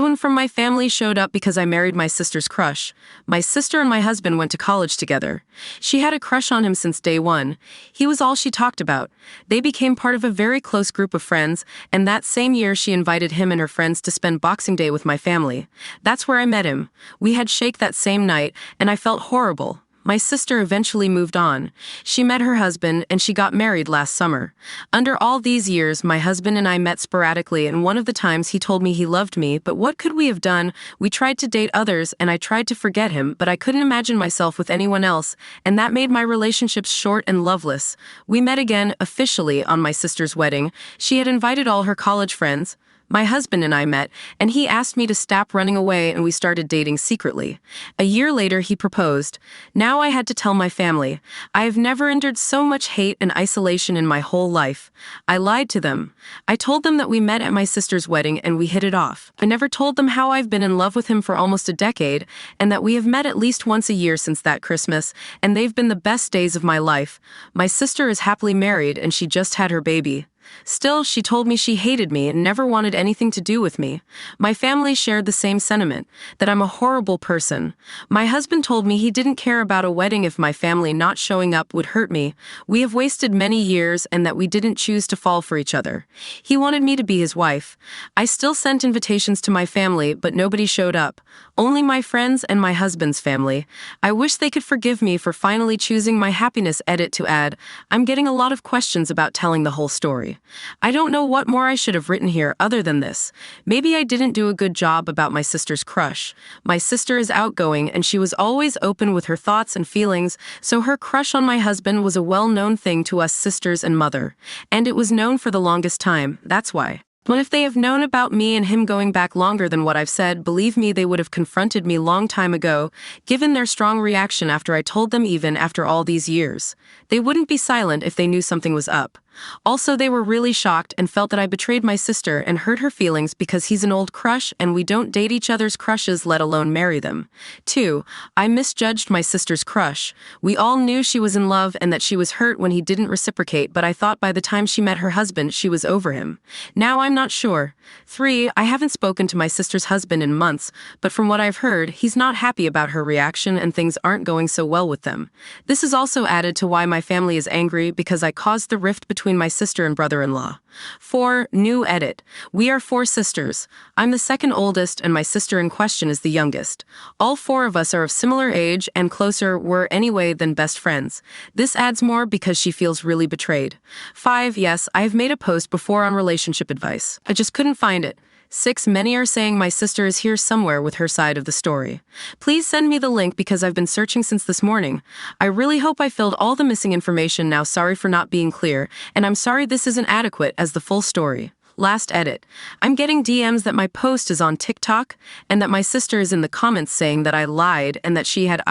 Everyone from my family showed up because I married my sister's crush. My sister and my husband went to college together. She had a crush on him since day one. He was all she talked about. They became part of a very close group of friends, and that same year she invited him and her friends to spend Boxing Day with my family. That's where I met him. We had shake that same night, and I felt horrible. My sister eventually moved on. She met her husband, and she got married last summer. Under all these years, my husband and I met sporadically, and one of the times he told me he loved me, but what could we have done? We tried to date others, and I tried to forget him, but I couldn't imagine myself with anyone else, and that made my relationships short and loveless. We met again, officially, on my sister's wedding. She had invited all her college friends. My husband and I met, and he asked me to stop running away, and we started dating secretly. A year later, he proposed. Now I had to tell my family. I have never endured so much hate and isolation in my whole life. I lied to them. I told them that we met at my sister's wedding and we hit it off. I never told them how I've been in love with him for almost a decade, and that we have met at least once a year since that Christmas, and they've been the best days of my life. My sister is happily married, and she just had her baby. Still, she told me she hated me and never wanted anything to do with me. My family shared the same sentiment, that I'm a horrible person. My husband told me he didn't care about a wedding if my family not showing up would hurt me. We have wasted many years and that we didn't choose to fall for each other. He wanted me to be his wife. I still sent invitations to my family, but nobody showed up. Only my friends and my husband's family. I wish they could forgive me for finally choosing my happiness. Edit to add, I'm getting a lot of questions about telling the whole story. I don't know what more I should have written here other than this. Maybe I didn't do a good job about my sister's crush. My sister is outgoing and she was always open with her thoughts and feelings, so her crush on my husband was a well-known thing to us sisters and mother. And it was known for the longest time, that's why. But if they have known about me and him going back longer than what I've said, believe me, they would have confronted me long time ago, given their strong reaction after I told them even after all these years. They wouldn't be silent if they knew something was up. Also, they were really shocked and felt that I betrayed my sister and hurt her feelings because he's an old crush and we don't date each other's crushes, let alone marry them. 2. I misjudged my sister's crush. We all knew she was in love and that she was hurt when he didn't reciprocate, but I thought by the time she met her husband, she was over him. Now I'm not sure. 3. I haven't spoken to my sister's husband in months, but from what I've heard, he's not happy about her reaction and things aren't going so well with them. This is also added to why my family is angry because I caused the rift between my sister and brother-in-law. 4. New edit. We are 4 sisters. I'm the second oldest and my sister in question is the youngest. All 4 of us are of similar age and closer were anyway than best friends. This adds more because she feels really betrayed. 5. Yes, I have made a post before on relationship advice. I just couldn't find it. 6. Many are saying my sister is here somewhere with her side of the story. Please send me the link because I've been searching since this morning. I really hope I filled all the missing information now. Sorry for not being clear, and I'm sorry this isn't adequate as the full story. Last edit. I'm getting DMs that my post is on TikTok and that my sister is in the comments saying that I lied and that she had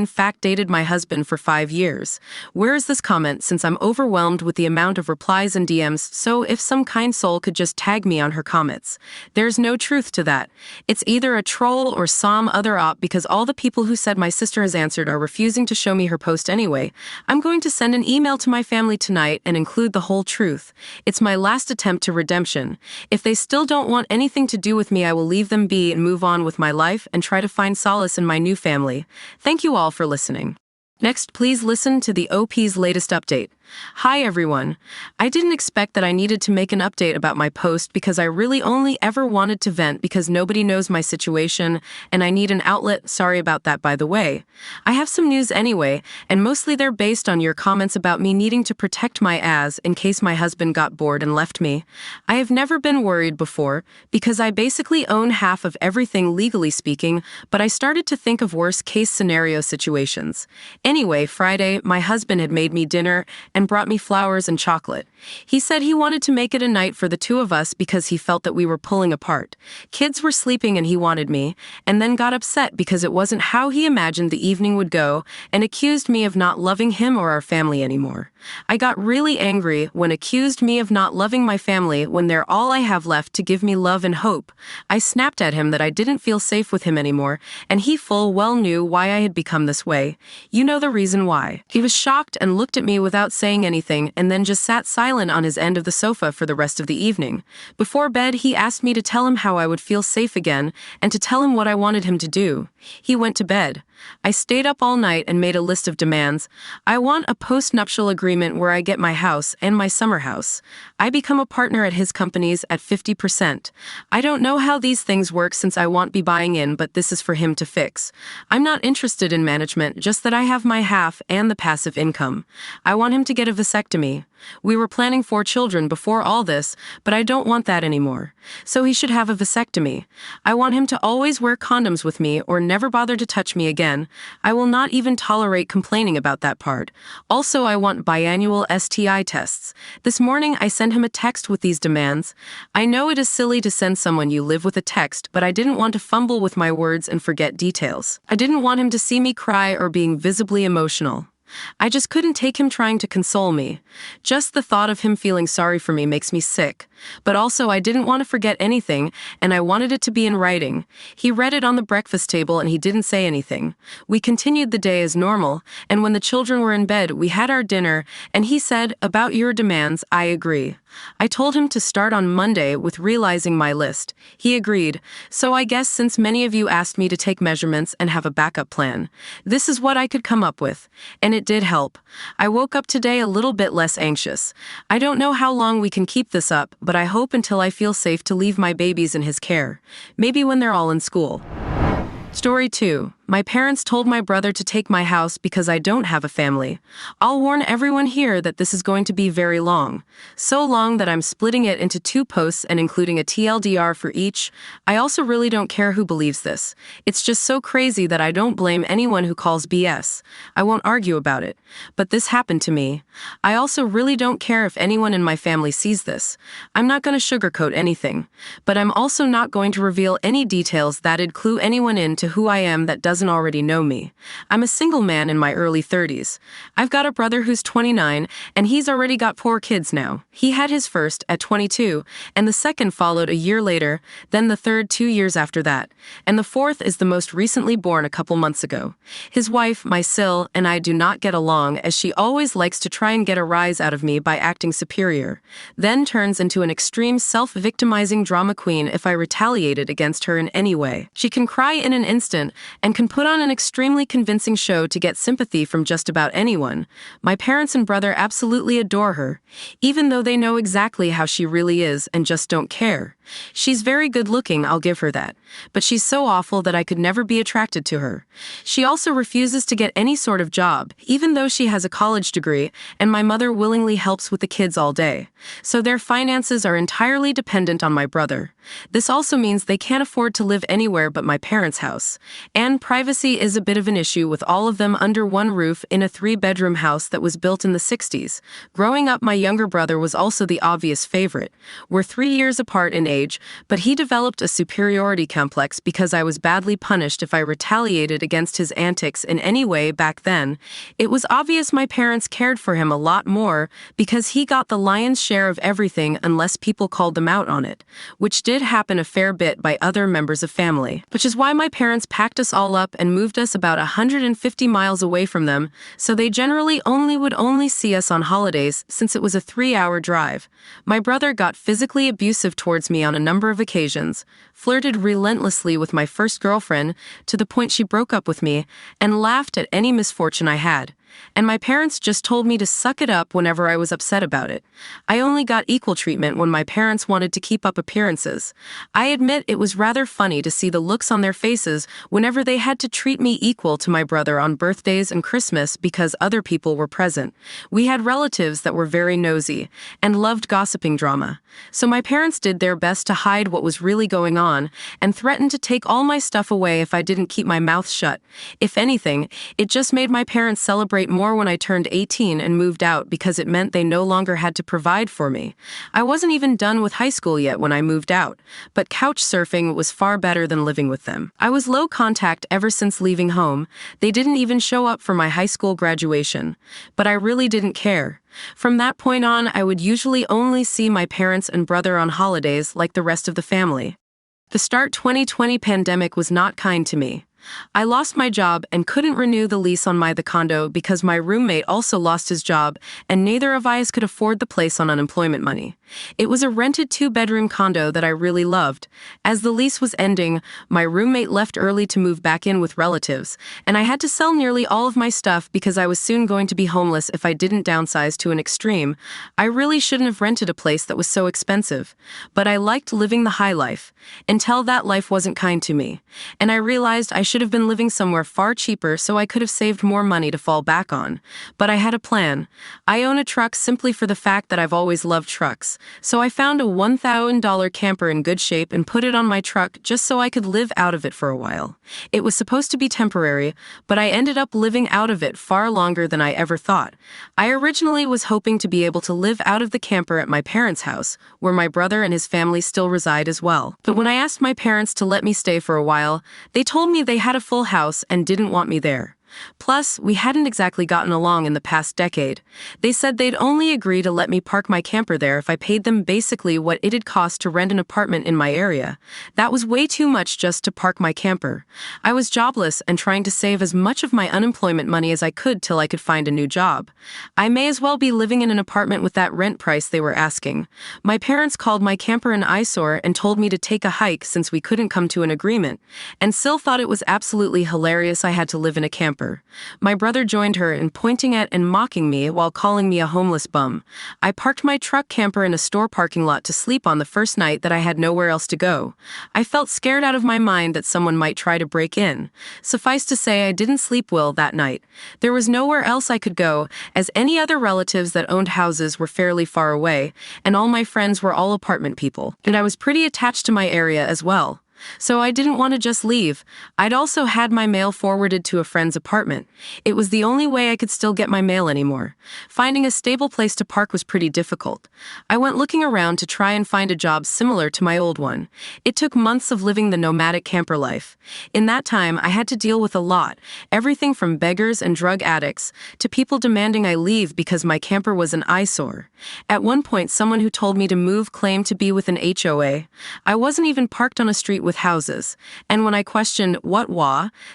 fact dated my husband for 5 years. Where is this comment since I'm overwhelmed with the amount of replies and DMs, so if some kind soul could just tag me on her comments. There's no truth to that. It's either a troll or some other op because all the people who said my sister has answered are refusing to show me her post anyway. I'm going to send an email to my family tonight and include the whole truth. It's my last attempt to redemption. If they still don't want anything to do with me, I will leave them be and move on with my life and try to find solace in my new family. Thank you all for listening. Next, please listen to the OP's latest update. Hi everyone. I didn't expect that I needed to make an update about my post because I really only ever wanted to vent because nobody knows my situation and I need an outlet. Sorry about that, by the way. I have some news anyway, and mostly they're based on your comments about me needing to protect my ass in case my husband got bored and left me. I have never been worried before because I basically own half of everything legally speaking, but I started to think of worst case scenario situations. Anyway, Friday, my husband had made me dinner and brought me flowers and chocolate. He said he wanted to make it a night for the 2 of us because he felt that we were pulling apart. Kids were sleeping and he wanted me, and then got upset because it wasn't how he imagined the evening would go and accused me of not loving him or our family anymore. I got really angry when accused me of not loving my family when they're all I have left to give me love and hope. I snapped at him that I didn't feel safe with him anymore, and he full well knew why I had become this way. You know the reason why. He was shocked and looked at me without saying saying anything and then just sat silent on his end of the sofa for the rest of the evening. Before bed, he asked me to tell him how I would feel safe again and to tell him what I wanted him to do. He went to bed. I stayed up all night and made a list of demands. I want a post-nuptial agreement where I get my house and my summer house. I become a partner at his companies at 50%. I don't know how these things work since I won't be buying in, but this is for him to fix. I'm not interested in management, just that I have my half and the passive income. I want him to get a vasectomy. We were planning 4 children before all this, but I don't want that anymore. So he should have a vasectomy. I want him to always wear condoms with me or never bother to touch me again. I will not even tolerate complaining about that part. Also, I want biannual STI tests. This morning, I sent him a text with these demands. I know it is silly to send someone you live with a text, but I didn't want to fumble with my words and forget details. I didn't want him to see me cry or being visibly emotional. I just couldn't take him trying to console me. Just the thought of him feeling sorry for me makes me sick. But also, I didn't want to forget anything, and I wanted it to be in writing. He read it on the breakfast table and he didn't say anything. We continued the day as normal, and when the children were in bed, we had our dinner, and he said, "About your demands, I agree." I told him to start on Monday with realizing my list. He agreed. So I guess since many of you asked me to take measurements and have a backup plan, this is what I could come up with. And it did help. I woke up today a little bit less anxious. I don't know how long we can keep this up, but I hope until I feel safe to leave my babies in his care. Maybe when they're all in school. Story 2. My parents told my brother to take my house because I don't have a family. I'll warn everyone here that this is going to be very long. So long that I'm splitting it into 2 posts and including a TLDR for each. I also really don't care who believes this. It's just so crazy that I don't blame anyone who calls BS. I won't argue about it. But this happened to me. I also really don't care if anyone in my family sees this. I'm not going to sugarcoat anything. But I'm also not going to reveal any details that'd clue anyone in to who I am that doesn't already know me. I'm a single man in my early 30s. I've got a brother who's 29, and he's already got 4 kids now. He had his first at 22, and the second followed a year later, then the third 2 years after that, and the fourth is the most recently born a couple months ago. His wife, my Sil, and I do not get along, as she always likes to try and get a rise out of me by acting superior, then turns into an extreme self-victimizing drama queen if I retaliated against her in any way. She can cry in an instant and can put on an extremely convincing show to get sympathy from just about anyone. My parents and brother absolutely adore her, even though they know exactly how she really is and just don't care. She's very good looking, I'll give her that, but she's so awful that I could never be attracted to her. She also refuses to get any sort of job, even though she has a college degree, and my mother willingly helps with the kids all day. So their finances are entirely dependent on my brother. This also means they can't afford to live anywhere but my parents' house. And privacy is a bit of an issue with all of them under one roof in a 3-bedroom house that was built in the 60s. Growing up, my younger brother was also the obvious favorite. We're 3 years apart in age, but he developed a superiority complex because I was badly punished if I retaliated against his antics in any way back then. It was obvious my parents cared for him a lot more because he got the lion's share of everything unless people called them out on it, which did happen a fair bit by other members of family, which is why my parents packed us all up and moved us about 150 miles away from them, so they generally would only see us on holidays since it was a 3-hour drive. My brother got physically abusive towards me on a number of occasions, flirted relentlessly with my first girlfriend to the point she broke up with me, and laughed at any misfortune I had. And my parents just told me to suck it up whenever I was upset about it. I only got equal treatment when my parents wanted to keep up appearances. I admit it was rather funny to see the looks on their faces whenever they had to treat me equal to my brother on birthdays and Christmas because other people were present. We had relatives that were very nosy and loved gossiping drama. So my parents did their best to hide what was really going on and threatened to take all my stuff away if I didn't keep my mouth shut. If anything, it just made my parents celebrate more when I turned 18 and moved out because it meant they no longer had to provide for me. I wasn't even done with high school yet when I moved out, but couch surfing was far better than living with them. I was low contact ever since leaving home. They didn't even show up for my high school graduation, but I really didn't care. From that point on, I would usually only see my parents and brother on holidays like the rest of the family. The start 2020 pandemic was not kind to me. I lost my job and couldn't renew the lease on the condo because my roommate also lost his job and neither of us could afford the place on unemployment money. It was a rented 2-bedroom condo that I really loved. As the lease was ending, my roommate left early to move back in with relatives, and I had to sell nearly all of my stuff because I was soon going to be homeless if I didn't downsize to an extreme. I really shouldn't have rented a place that was so expensive, but I liked living the high life, until that life wasn't kind to me, and I realized I should have been living somewhere far cheaper so I could have saved more money to fall back on. But I had a plan. I own a truck simply for the fact that I've always loved trucks, so I found a $1,000 camper in good shape and put it on my truck just so I could live out of it for a while. It was supposed to be temporary, but I ended up living out of it far longer than I ever thought. I originally was hoping to be able to live out of the camper at my parents' house, where my brother and his family still reside as well. But when I asked my parents to let me stay for a while, they told me they had a full house and didn't want me there. Plus, we hadn't exactly gotten along in the past decade. They said they'd only agree to let me park my camper there if I paid them basically what it'd cost to rent an apartment in my area. That was way too much just to park my camper. I was jobless and trying to save as much of my unemployment money as I could till I could find a new job. I may as well be living in an apartment with that rent price they were asking. My parents called my camper an eyesore and told me to take a hike since we couldn't come to an agreement, and Sil thought it was absolutely hilarious I had to live in a camper. My brother joined her in pointing at and mocking me while calling me a homeless bum. I parked my truck camper in a store parking lot to sleep on the first night that I had nowhere else to go. I felt scared out of my mind that someone might try to break in. Suffice to say, I didn't sleep well that night. There was nowhere else I could go, as any other relatives that owned houses were fairly far away, and all my friends were all apartment people. And I was pretty attached to my area as well. So I didn't want to just leave. I'd also had my mail forwarded to a friend's apartment. It was the only way I could still get my mail anymore. Finding a stable place to park was pretty difficult. I went looking around to try and find a job similar to my old one. It took months of living the nomadic camper life. In that time, I had to deal with a lot, everything from beggars and drug addicts to people demanding I leave because my camper was an eyesore. At one point, someone who told me to move claimed to be with an HOA. I wasn't even parked on a street with houses, and when I questioned what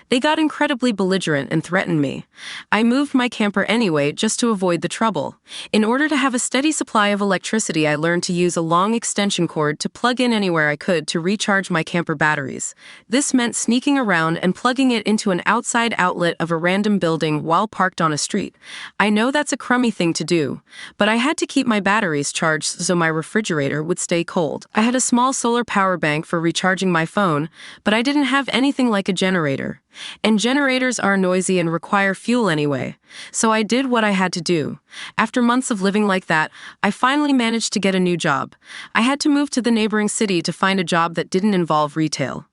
they got incredibly belligerent and threatened me. I moved my camper anyway just to avoid the trouble. In order to have a steady supply of electricity, I learned to use a long extension cord to plug in anywhere I could to recharge my camper batteries. This meant sneaking around and plugging it into an outside outlet of a random building while parked on a street. I know that's a crummy thing to do, but I had to keep my batteries charged so my refrigerator would stay cold. I had a small solar power bank for recharging my phone, but I didn't have anything like a generator. And generators are noisy and require fuel anyway, so I did what I had to do. After months of living like that, I finally managed to get a new job. I had to move to the neighboring city to find a job that didn't involve retail.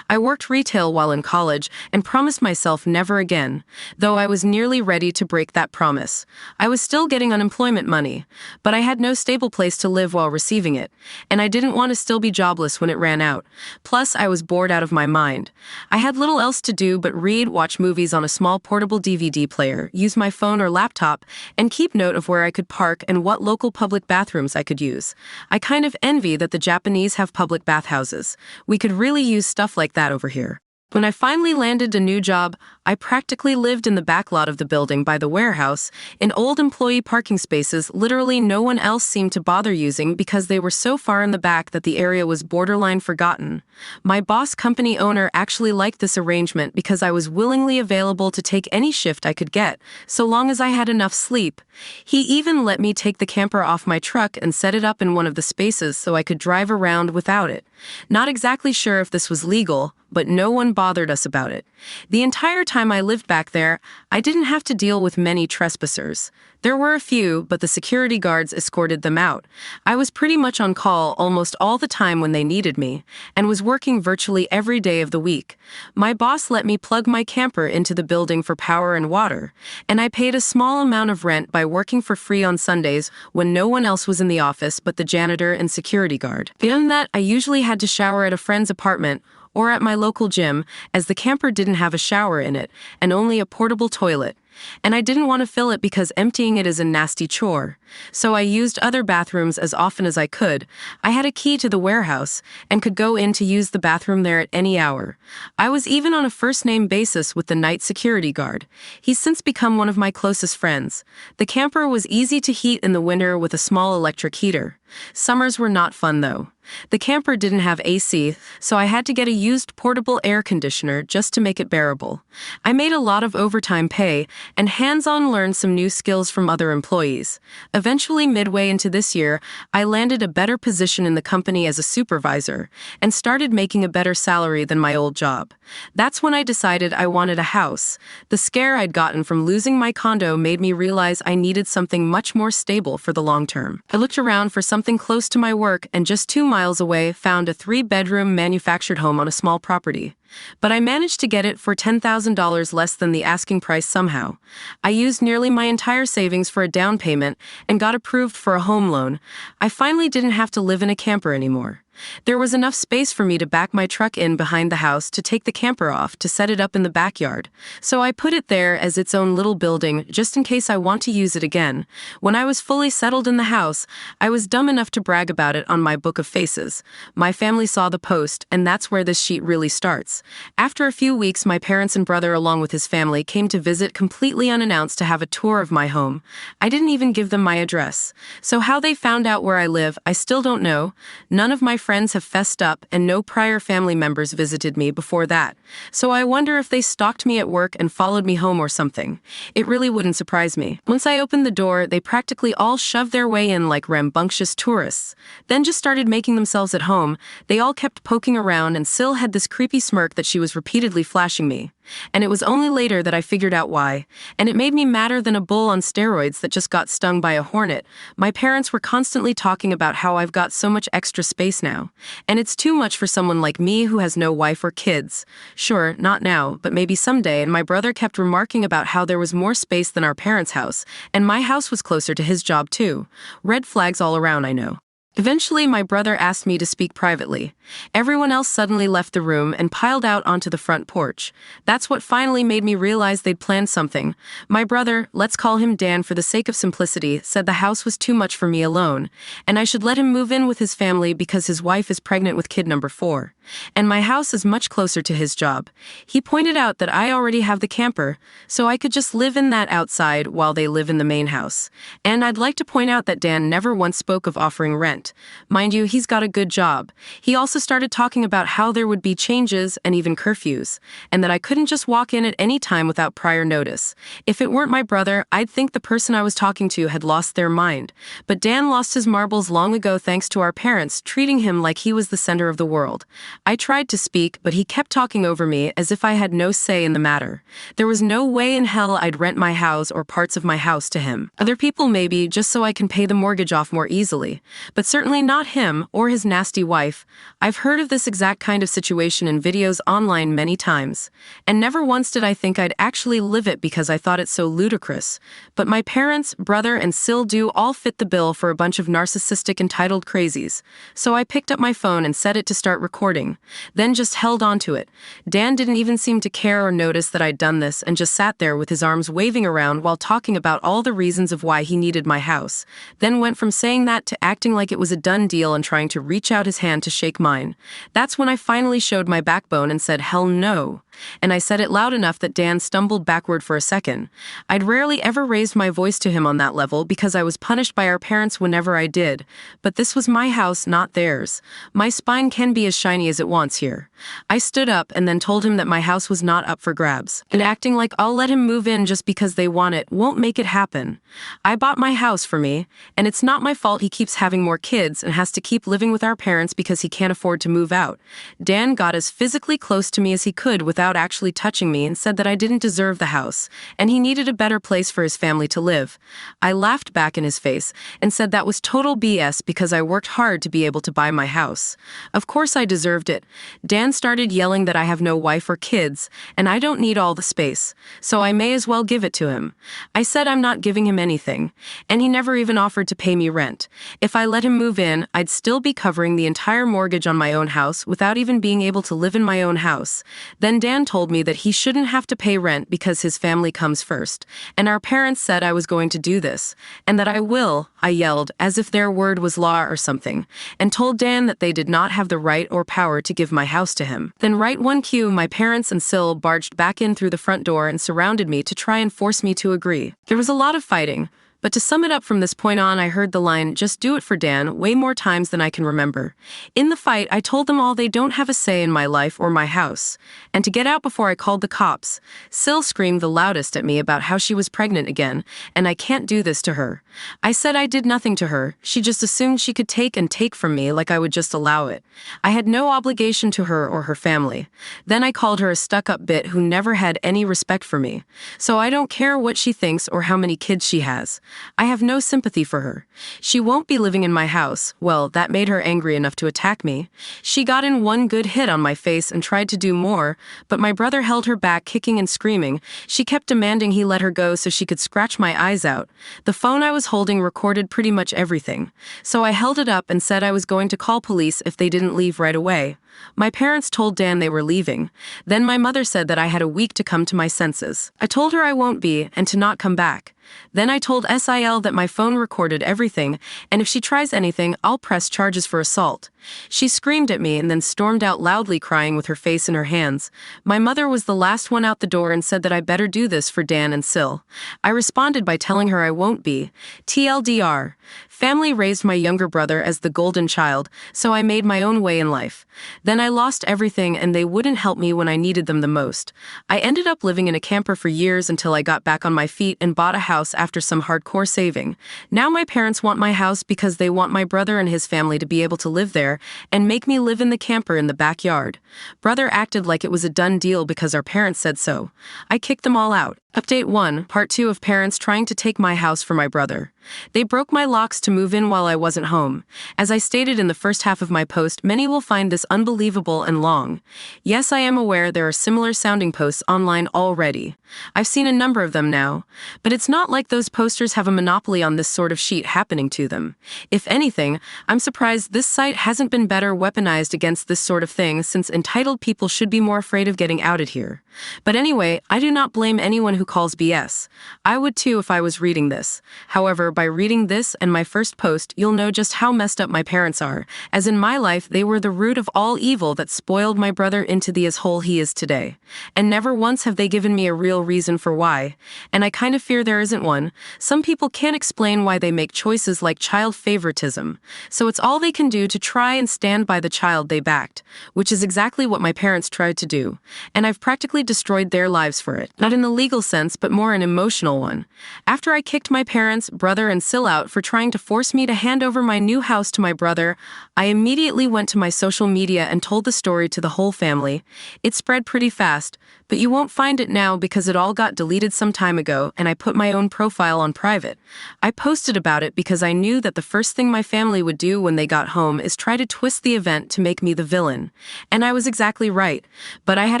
I worked retail while in college and promised myself never again, though I was nearly ready to break that promise. I was still getting unemployment money, but I had no stable place to live while receiving it, and I didn't want to still be jobless when it ran out. Plus, I was bored out of my mind. I had little else to do but read, watch movies on a small portable DVD player, use my phone or laptop, and keep note of where I could park and what local public bathrooms I could use. I kind of envy that the Japanese have public bathhouses. We could really use stuff like that over here. When I finally landed a new job, I practically lived in the back lot of the building by the warehouse, in old employee parking spaces literally no one else seemed to bother using because they were so far in the back that the area was borderline forgotten. My boss company owner actually liked this arrangement because I was willingly available to take any shift I could get, so long as I had enough sleep. He even let me take the camper off my truck and set it up in one of the spaces so I could drive around without it. Not exactly sure if this was legal, but no one bothered us about it. The entire time I lived back there, I didn't have to deal with many trespassers. There were a few, but the security guards escorted them out. I was pretty much on call almost all the time when they needed me, and was working virtually every day of the week. My boss let me plug my camper into the building for power and water, and I paid a small amount of rent by working for free on Sundays when no one else was in the office but the janitor and security guard. Beyond that, I usually had to shower at a friend's apartment or at my local gym, as the camper didn't have a shower in it, and only a portable toilet. And I didn't want to fill it because emptying it is a nasty chore. So I used other bathrooms as often as I could. I had a key to the warehouse and could go in to use the bathroom there at any hour. I was even on a first-name basis with the night security guard. He's since become one of my closest friends. The camper was easy to heat in the winter with a small electric heater. Summers were not fun though. The camper didn't have AC, so I had to get a used portable air conditioner just to make it bearable. I made a lot of overtime pay and hands-on learned some new skills from other employees. Eventually, midway into this year, I landed a better position in the company as a supervisor and started making a better salary than my old job. That's when I decided I wanted a house. The scare I'd gotten from losing my condo made me realize I needed something much more stable for the long term. I looked around for something close to my work and just 2 miles away found a 3-bedroom manufactured home on a small property. But I managed to get it for $10,000 less than the asking price somehow. I used nearly my entire savings for a down payment and got approved for a home loan. I finally didn't have to live in a camper anymore. There was enough space for me to back my truck in behind the house to take the camper off to set it up in the backyard. So I put it there as its own little building just in case I want to use it again. When I was fully settled in the house, I was dumb enough to brag about it on my book of faces. My family saw the post, and that's where this sheet really starts. After a few weeks, my parents and brother along with his family came to visit completely unannounced to have a tour of my home. I didn't even give them my address. So how they found out where I live, I still don't know. None of my friends have fessed up, and no prior family members visited me before that. So I wonder if they stalked me at work and followed me home or something. It really wouldn't surprise me. Once I opened the door, they practically all shoved their way in like rambunctious tourists. Then just started making themselves at home. They all kept poking around, and Syl had this creepy smirk that she was repeatedly flashing me. And it was only later that I figured out why. And it made me madder than a bull on steroids that just got stung by a hornet. My parents were constantly talking about how I've got so much extra space now. And it's too much for someone like me who has no wife or kids. Sure, not now, but maybe someday. And my brother kept remarking about how there was more space than our parents' house. And my house was closer to his job too. Red flags all around, I know. Eventually, my brother asked me to speak privately. Everyone else suddenly left the room and piled out onto the front porch. That's what finally made me realize they'd planned something. My brother, let's call him Dan for the sake of simplicity, said the house was too much for me alone, and I should let him move in with his family because his wife is pregnant with kid number 4. And my house is much closer to his job. He pointed out that I already have the camper, so I could just live in that outside while they live in the main house. And I'd like to point out that Dan never once spoke of offering rent. Mind you, he's got a good job. He also started talking about how there would be changes and even curfews, and that I couldn't just walk in at any time without prior notice. If it weren't my brother, I'd think the person I was talking to had lost their mind. But Dan lost his marbles long ago thanks to our parents treating him like he was the center of the world. I tried to speak, but he kept talking over me as if I had no say in the matter. There was no way in hell I'd rent my house or parts of my house to him. Other people maybe, just so I can pay the mortgage off more easily. But certainly not him or his nasty wife. I've heard of this exact kind of situation in videos online many times, and never once did I think I'd actually live it because I thought it so ludicrous. But my parents, brother, and Syl do all fit the bill for a bunch of narcissistic entitled crazies. So I picked up my phone and set it to start recording, then just held on to it. Dan didn't even seem to care or notice that I'd done this and just sat there with his arms waving around while talking about all the reasons of why he needed my house. Then went from saying that to acting like it was a done deal and trying to reach out his hand to shake mine. That's when I finally showed my backbone and said, "Hell no." And I said it loud enough that Dan stumbled backward for a second. I'd rarely ever raised my voice to him on that level because I was punished by our parents whenever I did. But this was my house, not theirs. My spine can be as shiny as it wants here. I stood up and then told him that my house was not up for grabs. And acting like I'll let him move in just because they want it won't make it happen. I bought my house for me, and it's not my fault he keeps having more kids and has to keep living with our parents because he can't afford to move out. Dan got as physically close to me as he could without actually touching me and said that I didn't deserve the house, and he needed a better place for his family to live. I laughed back in his face and said that was total BS because I worked hard to be able to buy my house. Of course I deserved it. Dan started yelling that I have no wife or kids, and I don't need all the space, so I may as well give it to him. I said I'm not giving him anything, and he never even offered to pay me rent. If I let him move in, I'd still be covering the entire mortgage on my own house without even being able to live in my own house. Then Dan Dan told me that he shouldn't have to pay rent because his family comes first, and our parents said I was going to do this, and that I will, I yelled, as if their word was law or something, and told Dan that they did not have the right or power to give my house to him. Then right one cue, my parents and Sil barged back in through the front door and surrounded me to try and force me to agree. There was a lot of fighting, but to sum it up from this point on, I heard the line, "Just do it for Dan," way more times than I can remember. In the fight, I told them all they don't have a say in my life or my house. And to get out before I called the cops, Sil screamed the loudest at me about how she was pregnant again, and I can't do this to her. I said I did nothing to her. She just assumed she could take and take from me like I would just allow it. I had no obligation to her or her family. Then I called her a stuck-up bit who never had any respect for me. So I don't care what she thinks or how many kids she has. I have no sympathy for her. She won't be living in my house. Well, that made her angry enough to attack me. She got in one good hit on my face and tried to do more, but my brother held her back, kicking and screaming. She kept demanding he let her go so she could scratch my eyes out. The phone I was holding recorded pretty much everything. So I held it up and said I was going to call police if they didn't leave right away. My parents told Dan they were leaving. Then my mother said that I had a week to come to my senses. I told her I won't be and to not come back. Then I told SIL that my phone recorded everything, and if she tries anything, I'll press charges for assault. She screamed at me and then stormed out loudly, crying with her face in her hands. My mother was the last one out the door and said that I better do this for Dan and Sil. I responded by telling her I won't be. TLDR. Family raised my younger brother as the golden child, so I made my own way in life. Then I lost everything and they wouldn't help me when I needed them the most. I ended up living in a camper for years until I got back on my feet and bought a house after some hardcore saving. Now my parents want my house because they want my brother and his family to be able to live there and make me live in the camper in the backyard. Brother acted like it was a done deal because our parents said so. I kicked them all out. Update 1, Part 2 of parents trying to take my house for my brother. They broke my locks to move in while I wasn't home. As I stated in the first half of my post, many will find this unbelievable and long. Yes, I am aware there are similar sounding posts online already. I've seen a number of them now. But it's not like those posters have a monopoly on this sort of shit happening to them. If anything, I'm surprised this site hasn't been better weaponized against this sort of thing, since entitled people should be more afraid of getting outed here. But anyway, I do not blame anyone who calls BS. I would too if I was reading this. However, by reading this and my first post, you'll know just how messed up my parents are, as in my life they were the root of all evil that spoiled my brother into the asshole he is today. And never once have they given me a real reason for why. And I kind of fear there isn't one. Some people can't explain why they make choices like child favoritism. So it's all they can do to try and stand by the child they backed, which is exactly what my parents tried to do. And I've practically destroyed their lives for it. Not in the legal sense, but more an emotional one. After I kicked my parents, brother, and Sil out for trying to force me to hand over my new house to my brother, I immediately went to my social media and told the story to the whole family. It spread pretty fast, but you won't find it now because it all got deleted some time ago and I put my own profile on private. I posted about it because I knew that the first thing my family would do when they got home is try to twist the event to make me the villain. And I was exactly right, but I had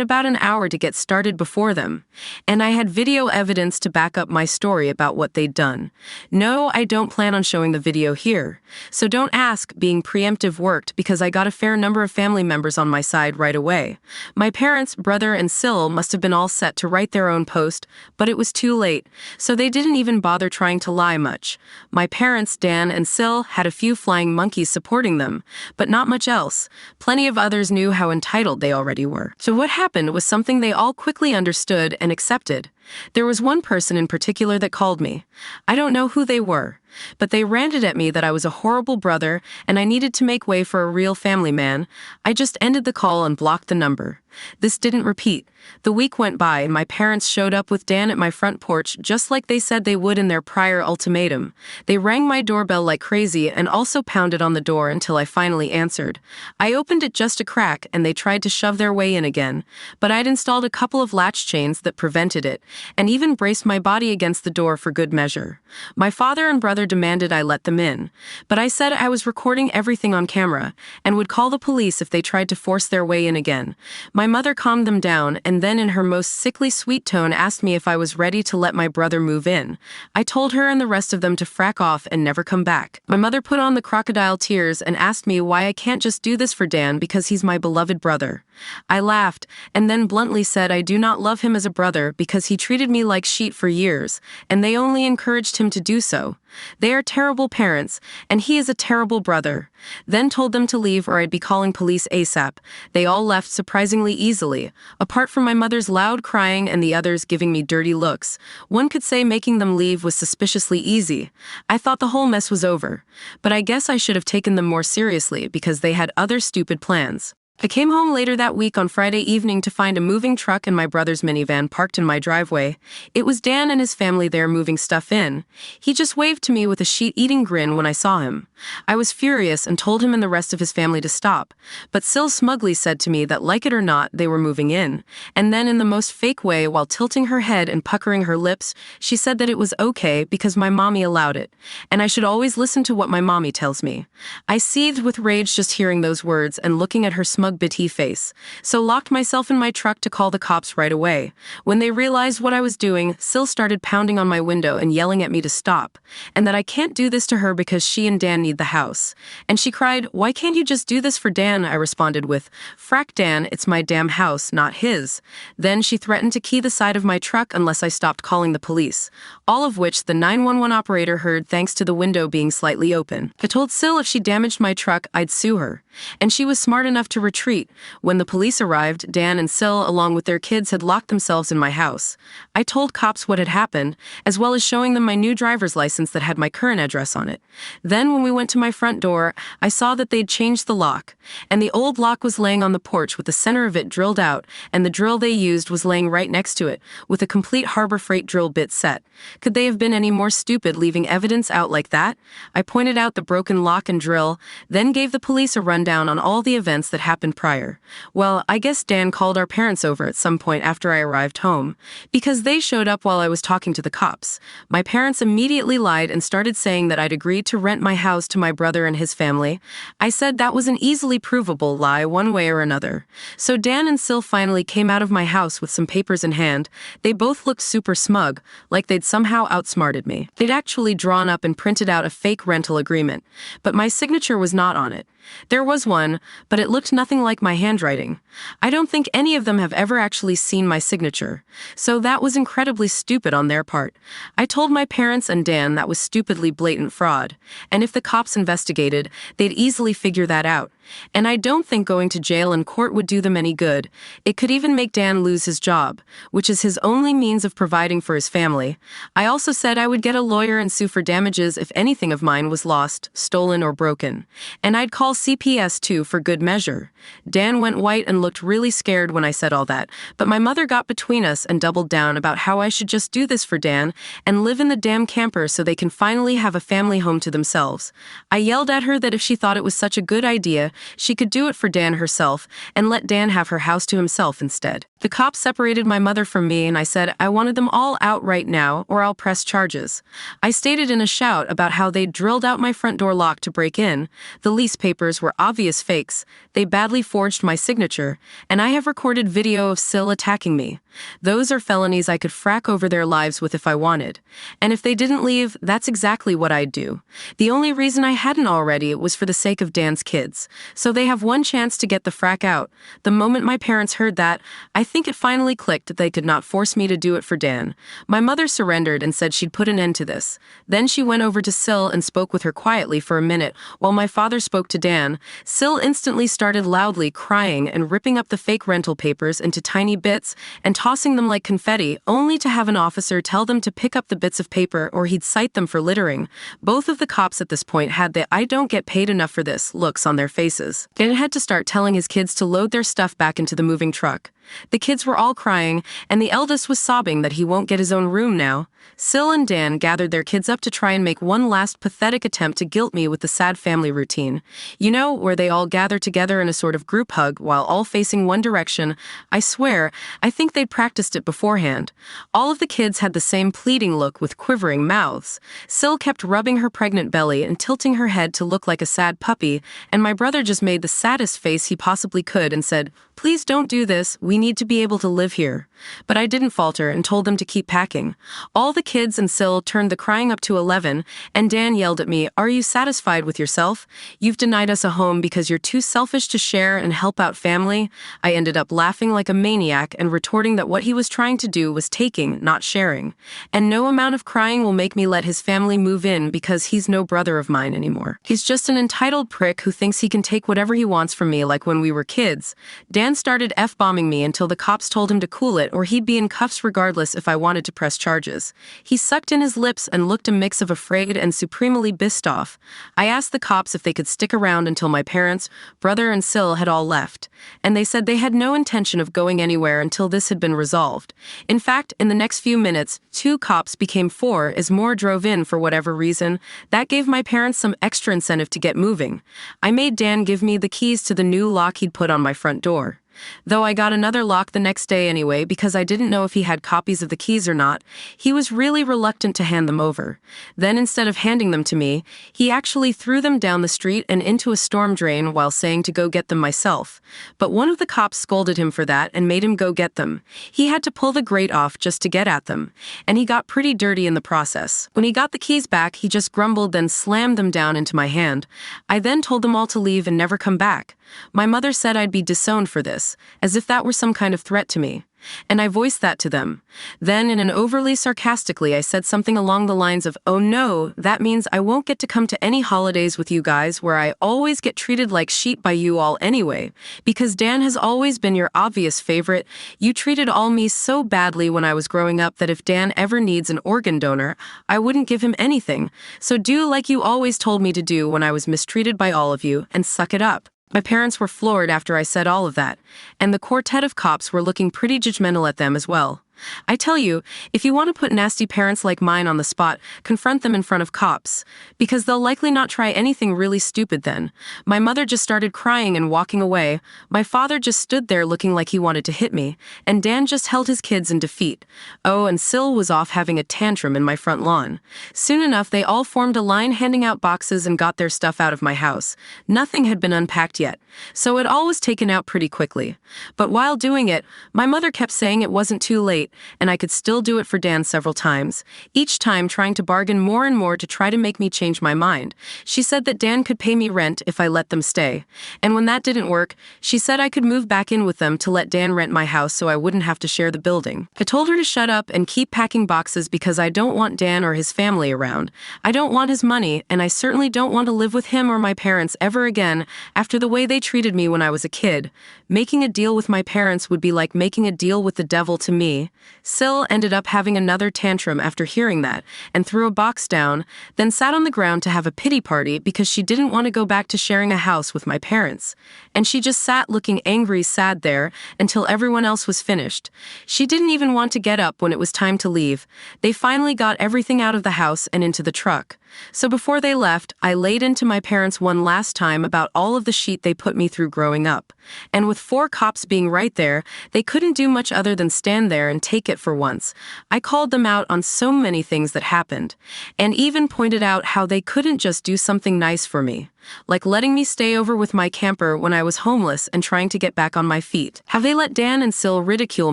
about an hour to get started before them. And I had video evidence to back up my story about what they'd done. No, I don't plan on showing the video here. So don't ask, being preemptive worked because I got a fair number of family members on my side right away. My parents, brother, and Sil must have been all set to write their own post, but it was too late, so they didn't even bother trying to lie much. My parents, Dan and Sil, had a few flying monkeys supporting them, but not much else. Plenty of others knew how entitled they already were. So what happened was something they all quickly understood and accepted. There was one person in particular that called me. I don't know who they were, but they ranted at me that I was a horrible brother and I needed to make way for a real family man. I just ended the call and blocked the number. This didn't repeat. The week went by and my parents showed up with Dan at my front porch just like they said they would in their prior ultimatum. They rang my doorbell like crazy and also pounded on the door until I finally answered. I opened it just a crack and they tried to shove their way in again, but I'd installed a couple of latch chains that prevented it, and even braced my body against the door for good measure. My father and brother demanded I let them in, but I said I was recording everything on camera and would call the police if they tried to force their way in again. My mother calmed them down and then in her most sickly sweet tone asked me if I was ready to let my brother move in. I told her and the rest of them to frack off and never come back. My mother put on the crocodile tears and asked me why I can't just do this for Dan because he's my beloved brother. I laughed and then bluntly said I do not love him as a brother because he treated me like shit for years, and they only encouraged him to do so. They are terrible parents, and he is a terrible brother. Then told them to leave or I'd be calling police ASAP. They all left surprisingly easily, apart from my mother's loud crying and the others giving me dirty looks. One could say making them leave was suspiciously easy. I thought the whole mess was over, but I guess I should have taken them more seriously because they had other stupid plans. I came home later that week on Friday evening to find a moving truck and my brother's minivan parked in my driveway. It was Dan and his family there moving stuff in. He just waved to me with a sheet-eating grin when I saw him. I was furious and told him and the rest of his family to stop, but Sil smugly said to me that like it or not, they were moving in. And then in the most fake way, while tilting her head and puckering her lips, she said that it was okay because my mommy allowed it, and I should always listen to what my mommy tells me. I seethed with rage just hearing those words and looking at her smug bitty face, so locked myself in my truck to call the cops right away. When they realized what I was doing, Sil started pounding on my window and yelling at me to stop, and that I can't do this to her because she and Dan need the house. And she cried, "Why can't you just do this for Dan?" I responded with, "Frack Dan, it's my damn house, not his." Then she threatened to key the side of my truck unless I stopped calling the police, all of which the 911 operator heard thanks to the window being slightly open. I told Sil if she damaged my truck, I'd sue her, and she was smart enough to retreat. When the police arrived, Dan and Sil, along with their kids, had locked themselves in my house. I told cops what had happened, as well as showing them my new driver's license that had my current address on it. Then when we went to my front door, I saw that they'd changed the lock, and the old lock was laying on the porch with the center of it drilled out, and the drill they used was laying right next to it, with a complete Harbor Freight drill bit set. Could they have been any more stupid leaving evidence out like that? I pointed out the broken lock and drill, then gave the police a rundown on all the events that happened prior. Well, I guess Dan called our parents over at some point after I arrived home, because they showed up while I was talking to the cops. My parents immediately lied and started saying that I'd agreed to rent my house to my brother and his family. I said that was an easily provable lie one way or another. So Dan and Sil finally came out of my house with some papers in hand. They both looked super smug, like they'd somehow outsmarted me. They'd actually drawn up and printed out a fake rental agreement, but my signature was not on it. There was one, but it looked nothing like my handwriting. I don't think any of them have ever actually seen my signature, so that was incredibly stupid on their part. I told my parents and Dan that was stupidly blatant fraud, and if the cops investigated, they'd easily figure that out. And I don't think going to jail and court would do them any good. It could even make Dan lose his job, which is his only means of providing for his family. I also said I would get a lawyer and sue for damages if anything of mine was lost, stolen, or broken. And I'd call CPS too for good measure. Dan went white and looked really scared when I said all that, but my mother got between us and doubled down about how I should just do this for Dan and live in the damn camper so they can finally have a family home to themselves. I yelled at her that if she thought it was such a good idea, she could do it for Dan herself and let Dan have her house to himself instead. The cops separated my mother from me and I said I wanted them all out right now or I'll press charges. I stated in a shout about how they'd drilled out my front door lock to break in. The lease papers were obvious fakes. They badly forged my signature, and I have recorded video of Sil attacking me. Those are felonies I could frack over their lives with if I wanted. And if they didn't leave, that's exactly what I'd do. The only reason I hadn't already was for the sake of Dan's kids. So they have one chance to get the frack out. The moment my parents heard that, I think it finally clicked that they could not force me to do it for Dan. My mother surrendered and said she'd put an end to this. Then she went over to Sil and spoke with her quietly for a minute while my father spoke to Dan. Sil instantly started loudly crying and ripping up the fake rental papers into tiny bits and tossing them like confetti, only to have an officer tell them to pick up the bits of paper or he'd cite them for littering. Both of the cops at this point had the "I don't get paid enough for this" looks on their faces. Dan had to start telling his kids to load their stuff back into the moving truck. The kids were all crying, and the eldest was sobbing that he won't get his own room now. Sil and Dan gathered their kids up to try and make one last pathetic attempt to guilt me with the sad family routine. You know, where they all gather together in a sort of group hug while all facing one direction. I swear, I think they'd practiced it beforehand. All of the kids had the same pleading look with quivering mouths. Sil kept rubbing her pregnant belly and tilting her head to look like a sad puppy, and my brother just made the saddest face he possibly could and said, Please don't do this, we need to be able to live here. But I didn't falter and told them to keep packing. All the kids and Sil turned the crying up to 11, and Dan yelled at me, "Are you satisfied with yourself? You've denied us a home because you're too selfish to share and help out family." I ended up laughing like a maniac and retorting that what he was trying to do was taking, not sharing. And no amount of crying will make me let his family move in because he's no brother of mine anymore. He's just an entitled prick who thinks he can take whatever he wants from me like when we were kids. Dan started F-bombing me until the cops told him to cool it or he'd be in cuffs regardless if I wanted to press charges. He sucked in his lips and looked a mix of afraid and supremely pissed off. I asked the cops if they could stick around until my parents, brother and Sil had all left, and they said they had no intention of going anywhere until this had been resolved. In fact, in the next few minutes, 2 cops became 4 as more drove in for whatever reason. That gave my parents some extra incentive to get moving. I made Dan give me the keys to the new lock he'd put on my front door. Though I got another lock the next day anyway because I didn't know if he had copies of the keys or not, he was really reluctant to hand them over. Then instead of handing them to me, he actually threw them down the street and into a storm drain while saying to go get them myself. But one of the cops scolded him for that and made him go get them. He had to pull the grate off just to get at them, and he got pretty dirty in the process. When he got the keys back, he just grumbled, then slammed them down into my hand. I then told them all to leave and never come back. My mother said I'd be disowned for this, as if that were some kind of threat to me. And I voiced that to them. Then, in an overly sarcastically, I said something along the lines of, "Oh no, that means I won't get to come to any holidays with you guys where I always get treated like sheep by you all anyway, because Dan has always been your obvious favorite. You treated all me so badly when I was growing up that if Dan ever needs an organ donor, I wouldn't give him anything. So do like you always told me to do when I was mistreated by all of you, and suck it up." My parents were floored after I said all of that, and the quartet of cops were looking pretty judgmental at them as well. I tell you, if you want to put nasty parents like mine on the spot, confront them in front of cops, because they'll likely not try anything really stupid then. My mother just started crying and walking away. My father just stood there looking like he wanted to hit me, and Dan just held his kids in defeat. Oh, and Sil was off having a tantrum in my front lawn. Soon enough, they all formed a line handing out boxes and got their stuff out of my house. Nothing had been unpacked yet, so it all was taken out pretty quickly. But while doing it, my mother kept saying it wasn't too late, and I could still do it for Dan several times, each time trying to bargain more and more to try to make me change my mind. She said that Dan could pay me rent if I let them stay. And when that didn't work, she said I could move back in with them to let Dan rent my house so I wouldn't have to share the building. I told her to shut up and keep packing boxes because I don't want Dan or his family around. I don't want his money, and I certainly don't want to live with him or my parents ever again after the way they treated me when I was a kid. Making a deal with my parents would be like making a deal with the devil to me. Sil ended up having another tantrum after hearing that and threw a box down, then sat on the ground to have a pity party because she didn't want to go back to sharing a house with my parents. And she just sat looking angry, sad there until everyone else was finished. She didn't even want to get up when it was time to leave. They finally got everything out of the house and into the truck. So before they left, I laid into my parents one last time about all of the shit they put me through growing up. And with 4 cops being right there, they couldn't do much other than stand there and take it for once. I called them out on so many things that happened, and even pointed out how they couldn't just do something nice for me, like letting me stay over with my camper when I was homeless and trying to get back on my feet. Have they let Dan and Sil ridicule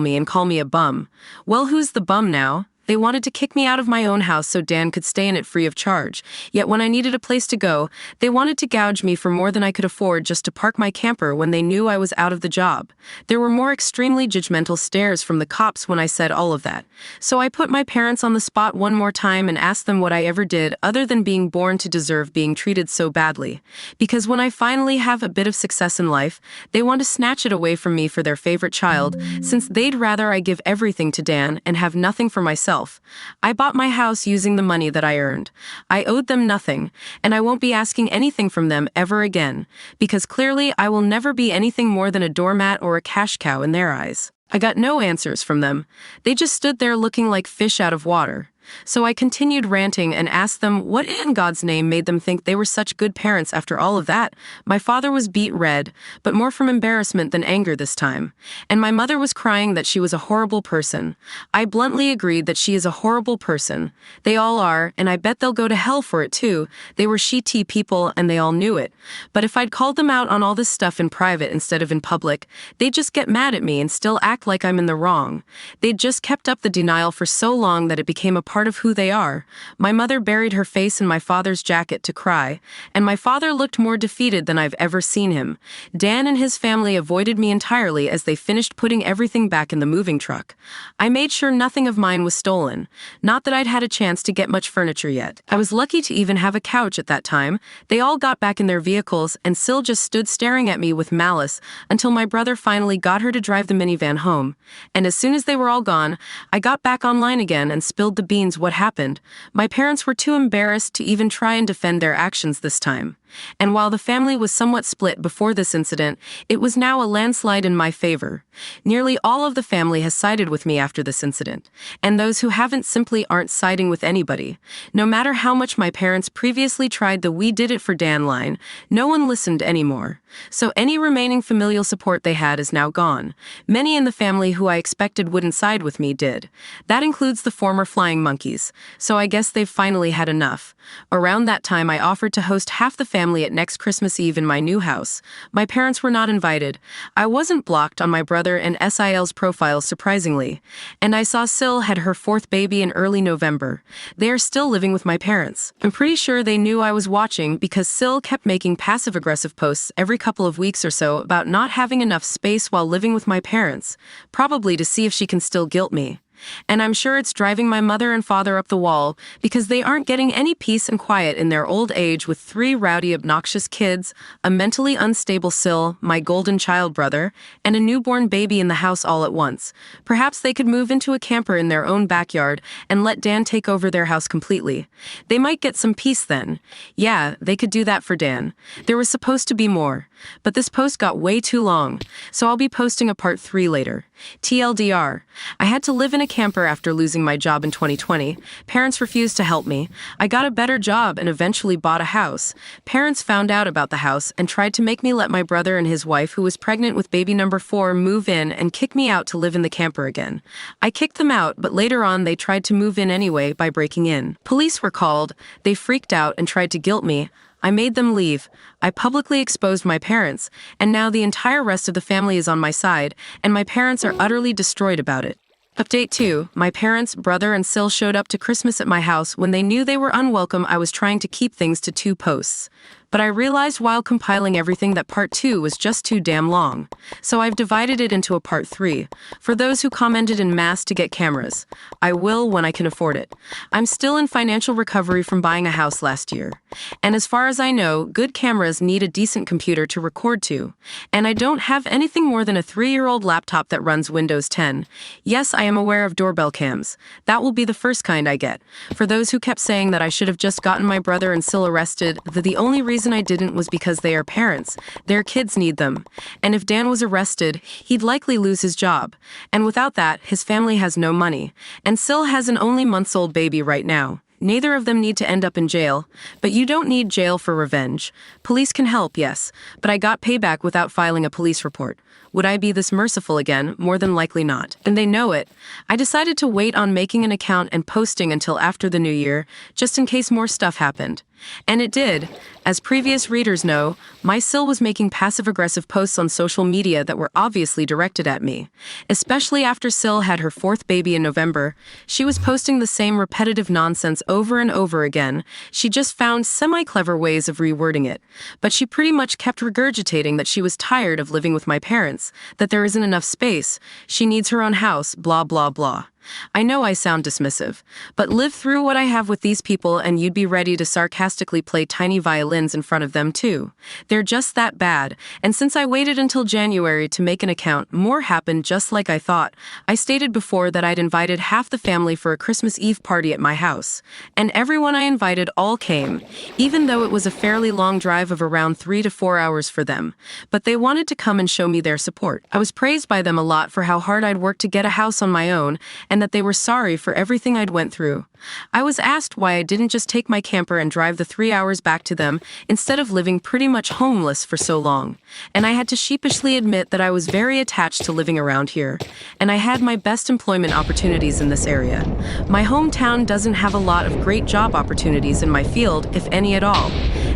me and call me a bum? Well, who's the bum now? They wanted to kick me out of my own house so Dan could stay in it free of charge. Yet when I needed a place to go, they wanted to gouge me for more than I could afford just to park my camper when they knew I was out of the job. There were more extremely judgmental stares from the cops when I said all of that. So I put my parents on the spot one more time and asked them what I ever did other than being born to deserve being treated so badly. Because when I finally have a bit of success in life, they want to snatch it away from me for their favorite child, since they'd rather I give everything to Dan and have nothing for myself. I bought my house using the money that I earned. I owed them nothing, and I won't be asking anything from them ever again, because clearly I will never be anything more than a doormat or a cash cow in their eyes. I got no answers from them. They just stood there looking like fish out of water. So I continued ranting and asked them what in God's name made them think they were such good parents after all of that. My father was beet red, but more from embarrassment than anger this time. And my mother was crying that she was a horrible person. I bluntly agreed that she is a horrible person. They all are, and I bet they'll go to hell for it too. They were she-tea people and they all knew it. But if I'd called them out on all this stuff in private instead of in public, they'd just get mad at me and still act like I'm in the wrong. They'd just kept up the denial for so long that it became a part of who they are. My mother buried her face in my father's jacket to cry, and my father looked more defeated than I've ever seen him. Dan and his family avoided me entirely as they finished putting everything back in the moving truck. I made sure nothing of mine was stolen. Not that I'd had a chance to get much furniture yet. I was lucky to even have a couch at that time. They all got back in their vehicles, and Syl just stood staring at me with malice until my brother finally got her to drive the minivan home. And as soon as they were all gone, I got back online again and spilled the beans what happened. My parents were too embarrassed to even try and defend their actions this time. And while the family was somewhat split before this incident, it was now a landslide in my favor. Nearly all of the family has sided with me after this incident, and those who haven't simply aren't siding with anybody. No matter how much my parents previously tried the "we did it for Dan" line, no one listened anymore. So any remaining familial support they had is now gone. Many in the family who I expected wouldn't side with me did. That includes the former Flying Monkeys, so I guess they've finally had enough. Around that time, I offered to host half the family at next Christmas Eve in my new house. My parents were not invited. I wasn't blocked on my brother and SIL's profiles, surprisingly. And I saw Syl had her fourth baby in early November. They are still living with my parents. I'm pretty sure they knew I was watching because Syl kept making passive-aggressive posts every couple of weeks or so about not having enough space while living with my parents, probably to see if she can still guilt me. And I'm sure it's driving my mother and father up the wall because they aren't getting any peace and quiet in their old age with 3 rowdy, obnoxious kids, a mentally unstable Syl, my golden child brother, and a newborn baby in the house all at once. Perhaps they could move into a camper in their own backyard and let Dan take over their house completely. They might get some peace then. Yeah, they could do that for Dan. There was supposed to be more, but this post got way too long, so I'll be posting a part 3 later. TLDR. I had to live in a camper after losing my job in 2020. Parents refused to help me. I got a better job and eventually bought a house. Parents found out about the house and tried to make me let my brother and his wife, who was pregnant with baby number 4, move in and kick me out to live in the camper again. I kicked them out, but later on they tried to move in anyway by breaking in. Police were called. They freaked out and tried to guilt me. I made them leave. I publicly exposed my parents, and now the entire rest of the family is on my side, and my parents are utterly destroyed about it. Update 2. My parents, brother, and Syl showed up to Christmas at my house. When they knew they were unwelcome, I was trying to keep things to 2 posts. But I realized while compiling everything that part 2 was just too damn long. So I've divided it into a part 3. For those who commented en masse to get cameras, I will when I can afford it. I'm still in financial recovery from buying a house last year. And as far as I know, good cameras need a decent computer to record to. And I don't have anything more than a 3-year-old laptop that runs Windows 10. Yes, I am aware of doorbell cams. That will be the first kind I get. For those who kept saying that I should have just gotten my brother and Syl arrested, the only reason I didn't was because they are parents. Their kids need them. And if Dan was arrested, he'd likely lose his job. And without that, his family has no money. And Syl has an only months-old baby right now. Neither of them need to end up in jail, but you don't need jail for revenge. Police can help, yes, but I got payback without filing a police report. Would I be this merciful again? More than likely not. And they know it. I decided to wait on making an account and posting until after the new year, just in case more stuff happened. And it did. As previous readers know, my Syl was making passive-aggressive posts on social media that were obviously directed at me. Especially after Syl had her 4th baby in November, she was posting the same repetitive nonsense over and over again. She just found semi-clever ways of rewording it. But she pretty much kept regurgitating that she was tired of living with my parents, that there isn't enough space, she needs her own house, blah blah blah. I know I sound dismissive, but live through what I have with these people and you'd be ready to sarcastically play tiny violins in front of them too. They're just that bad, and since I waited until January to make an account, more happened just like I thought. I stated before that I'd invited half the family for a Christmas Eve party at my house, and everyone I invited all came, even though it was a fairly long drive of around 3 to 4 hours for them. But they wanted to come and show me their support. I was praised by them a lot for how hard I'd worked to get a house on my own, and and that they were sorry for everything I'd went through. I was asked why I didn't just take my camper and drive the 3 hours back to them instead of living pretty much homeless for so long. And I had to sheepishly admit that I was very attached to living around here, and I had my best employment opportunities in this area. My hometown doesn't have a lot of great job opportunities in my field, if any at all.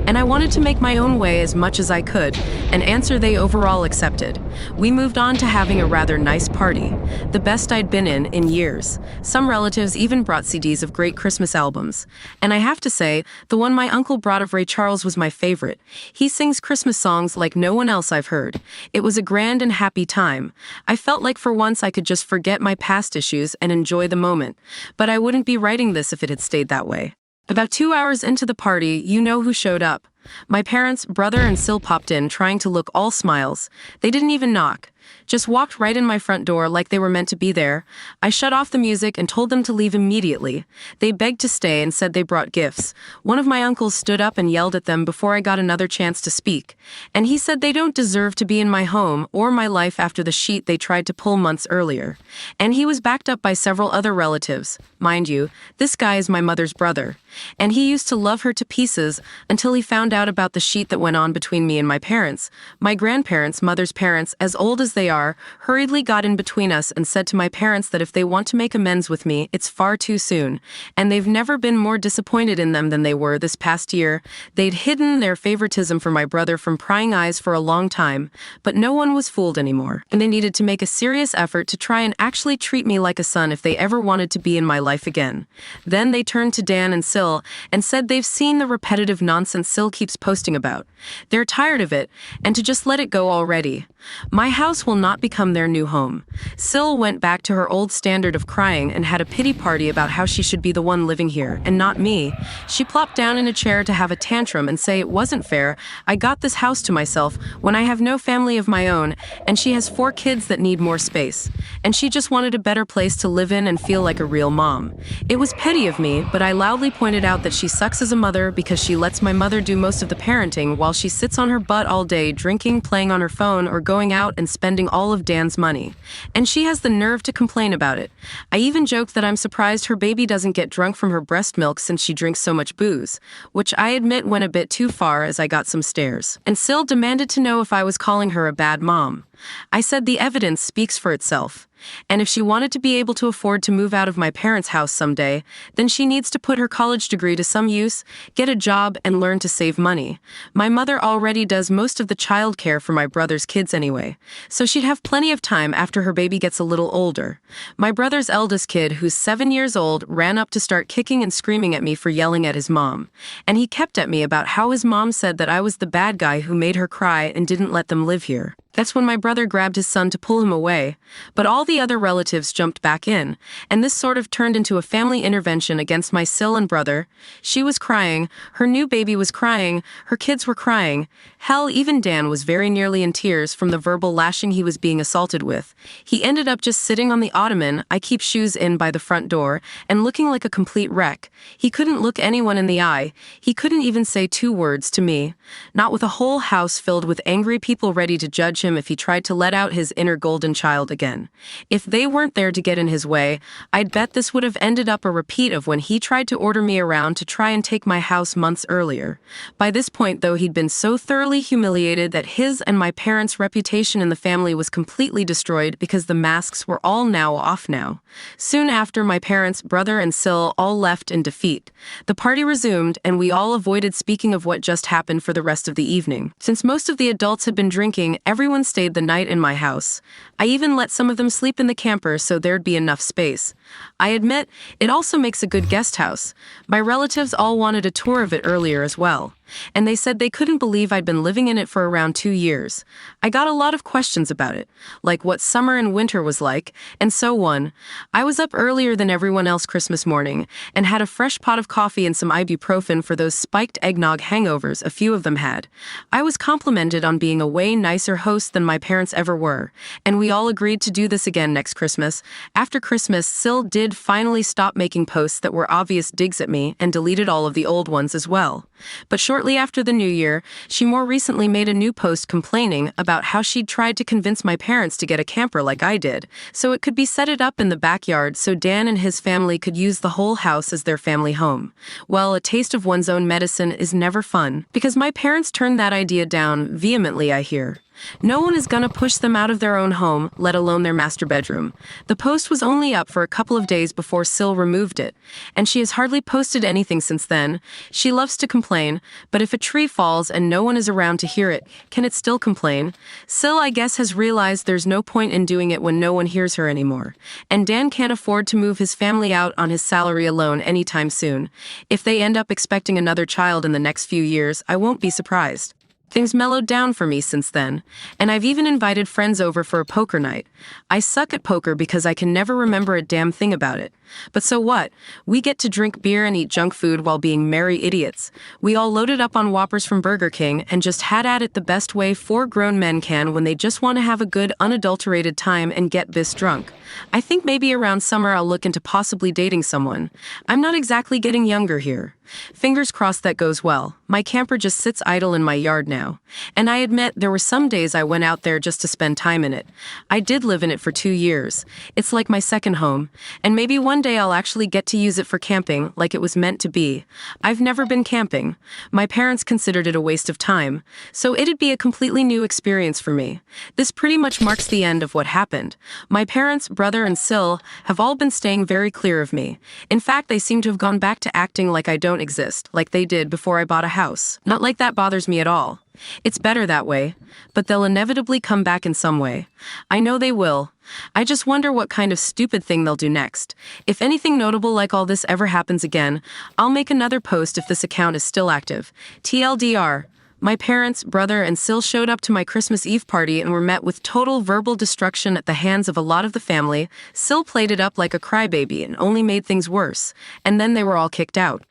And I wanted to make my own way as much as I could, an answer they overall accepted. We moved on to having a rather nice party, the best I'd been in years. Some relatives even brought CDs of great Christmas albums. And I have to say, the one my uncle brought of Ray Charles was my favorite. He sings Christmas songs like no one else I've heard. It was a grand and happy time. I felt like for once I could just forget my past issues and enjoy the moment. But I wouldn't be writing this if it had stayed that way. About 2 hours into the party, you know who showed up. My parents, brother, and Sil popped in, trying to look all smiles. They didn't even knock. Just walked right in my front door like they were meant to be there. I shut off the music and told them to leave immediately. They begged to stay and said they brought gifts. One of my uncles stood up and yelled at them before I got another chance to speak. And he said they don't deserve to be in my home or my life after the sheet they tried to pull months earlier. And he was backed up by several other relatives. Mind you, this guy is my mother's brother. And he used to love her to pieces until he found out about the sheet that went on between me and my parents. My grandparents, mother's parents, as old as they are, hurriedly got in between us and said to my parents that if they want to make amends with me, it's far too soon. And they've never been more disappointed in them than they were this past year. They'd hidden their favoritism for my brother from prying eyes for a long time, but no one was fooled anymore. And they needed to make a serious effort to try and actually treat me like a son if they ever wanted to be in my life again. Then they turned to Dan and Sil and said they've seen the repetitive nonsense Sil keeps posting about. They're tired of it, and to just let it go already. My house will not become their new home. Sil went back to her old standard of crying and had a pity party about how she should be the one living here, and not me. She plopped down in a chair to have a tantrum and say it wasn't fair. I got this house to myself when I have no family of my own, and she has 4 kids that need more space. And she just wanted a better place to live in and feel like a real mom. It was petty of me, but I loudly pointed out that she sucks as a mother because she lets my mother do most of the parenting while she sits on her butt all day drinking, playing on her phone, or going out and spending all of Dan's money. And she has the nerve to complain about it. I even joked that I'm surprised her baby doesn't get drunk from her breast milk since she drinks so much booze, which I admit went a bit too far as I got some stares. And Sil demanded to know if I was calling her a bad mom. I said the evidence speaks for itself. And if she wanted to be able to afford to move out of my parents' house someday, then she needs to put her college degree to some use, get a job, and learn to save money. My mother already does most of the childcare for my brother's kids anyway, so she'd have plenty of time after her baby gets a little older. My brother's eldest kid, who's 7 years old, ran up to start kicking and screaming at me for yelling at his mom. And he kept at me about how his mom said that I was the bad guy who made her cry and didn't let them live here. That's when my brother grabbed his son to pull him away, but all the other relatives jumped back in, and this sort of turned into a family intervention against my Sil and brother. She was crying, her new baby was crying, her kids were crying. Hell, even Dan was very nearly in tears from the verbal lashing he was being assaulted with. He ended up just sitting on the ottoman, I keep shoes in by the front door, and looking like a complete wreck. He couldn't look anyone in the eye. He couldn't even say 2 words to me. Not with a whole house filled with angry people ready to judge him if he tried to let out his inner golden child again. If they weren't there to get in his way, I'd bet this would have ended up a repeat of when he tried to order me around to try and take my house months earlier. By this point, though, he'd been so thoroughly humiliated that his and my parents' reputation in the family was completely destroyed because the masks were all now off now. Soon after, my parents, brother, and Sil all left in defeat. The party resumed, and we all avoided speaking of what just happened for the rest of the evening. Since most of the adults had been drinking, everyone stayed the night in my house. I even let some of them sleep in the camper so there'd be enough space. I admit, it also makes a good guest house. My relatives all wanted a tour of it earlier as well. And they said they couldn't believe I'd been living in it for around 2 years. I got a lot of questions about it, like what summer and winter was like, and so on. I was up earlier than everyone else Christmas morning, and had a fresh pot of coffee and some ibuprofen for those spiked eggnog hangovers a few of them had. I was complimented on being a way nicer host than my parents ever were, and we all agreed to do this again next Christmas. After Christmas, Sil did finally stop making posts that were obvious digs at me and deleted all of the old ones as well. But shortly Shortly after the new year, she more recently made a new post complaining about how she'd tried to convince my parents to get a camper like I did, so it could be set it up in the backyard so Dan and his family could use the whole house as their family home. Well, a taste of one's own medicine is never fun, because my parents turned that idea down vehemently, I hear. No one is gonna push them out of their own home, let alone their master bedroom. The post was only up for a couple of days before Sil removed it, and she has hardly posted anything since then. She loves to complain, but if a tree falls and no one is around to hear it, can it still complain? Sil, I guess, has realized there's no point in doing it when no one hears her anymore. And Dan can't afford to move his family out on his salary alone anytime soon. If they end up expecting another child in the next few years, I won't be surprised. Things mellowed down for me since then, and I've even invited friends over for a poker night. I suck at poker because I can never remember a damn thing about it. But so what? We get to drink beer and eat junk food while being merry idiots. We all loaded up on Whoppers from Burger King and just had at it the best way 4 grown men can when they just want to have a good, unadulterated time and get bis drunk. I think maybe around summer I'll look into possibly dating someone. I'm not exactly getting younger here. Fingers crossed that goes well. My camper just sits idle in my yard now. And I admit there were some days I went out there just to spend time in it. I did live in it for 2 years. It's like my second home. And maybe one day I'll actually get to use it for camping like it was meant to be. I've never been camping. My parents considered it a waste of time. So it'd be a completely new experience for me. This pretty much marks the end of what happened. My parents, brother, and Sil have all been staying very clear of me. In fact, they seem to have gone back to acting like I don't exist, like they did before I bought a house. Not like that bothers me at all. It's better that way, but they'll inevitably come back in some way. I know they will. I just wonder what kind of stupid thing they'll do next. If anything notable like all this ever happens again, I'll make another post if this account is still active. TLDR. My parents, brother, and Sil showed up to my Christmas Eve party and were met with total verbal destruction at the hands of a lot of the family. Sil played it up like a crybaby and only made things worse, and then they were all kicked out.